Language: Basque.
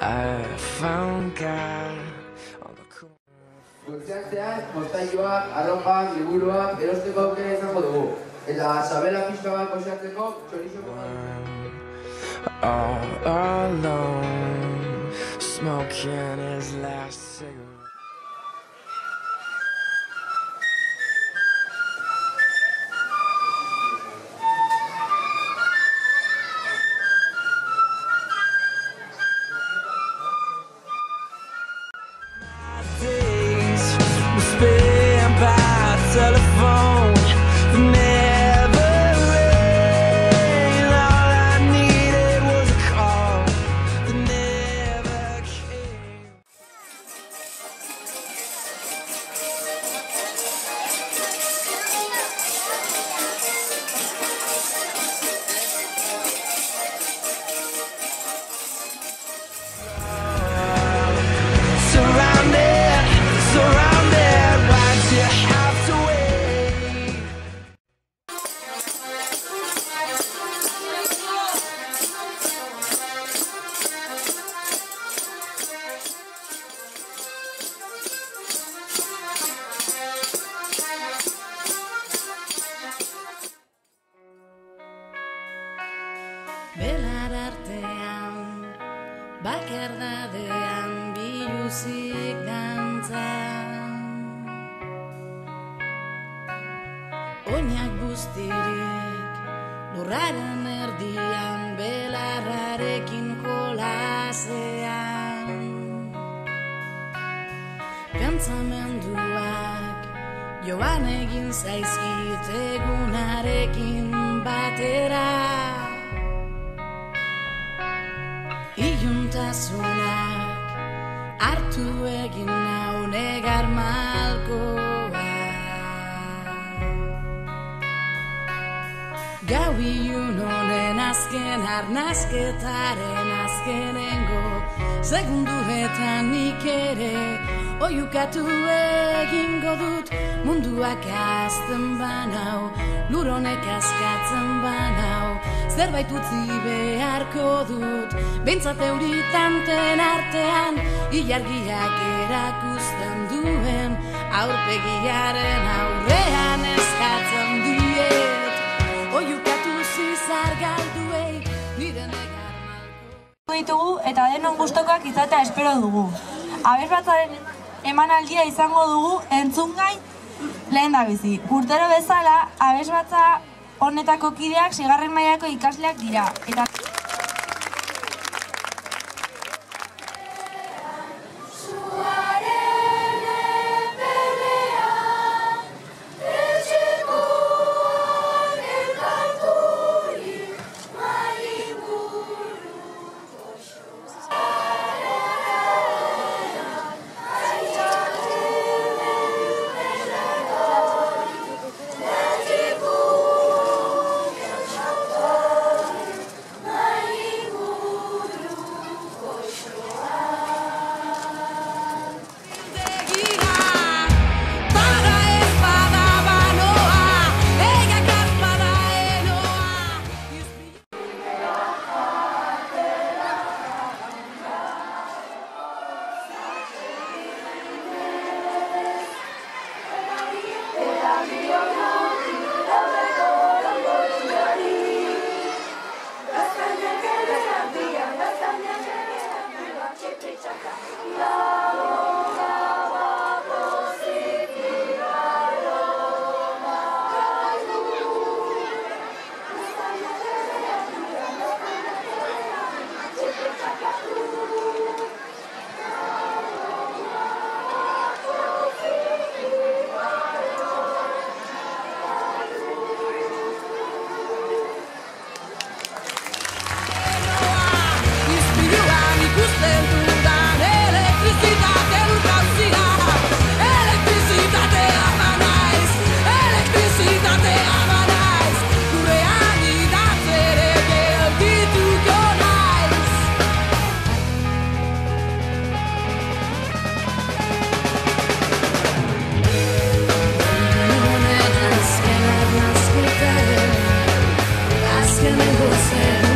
I found God on the cool. Goizean moztailuak, arropak, liburuak erosteko aukera izango dugu. Eta sabela pixka bat goxatzeko txorizoko All alone, smoking his last cigarette. Spent by telephone, never rain. All I needed was a call that never came. Surrounded, why'd you have to wait? Belar artean, bakardadean biluzik dantzan. Oinak guztirik lurraren erdian, belarrarekin jolasean. Pentsamenduak joan egin zaizkit egunarekin batera. Iluntasunak hartu egin nau negar malkoa. Gau ilun honen azken arnazketaren azkenengo segunduetan nik ere oiukatu egingo dut. Munduak azten banau, lur honek askatzen banau, zerbait utzi beharko dut. Behintzat euritanten artean ilargiak erakusten duen aurpegiaren aurrean eskatzen diet. Oiukatu zizar galduei nire negar malko ditugu eta denon gustokoak izatea espero dugu. Abesbatzaren emanaldia izango dugu entzungai lehendabizi. Urtero bezala, abesbatza honetako kideak 6. mailako ikasleak dira. Eta que me goce.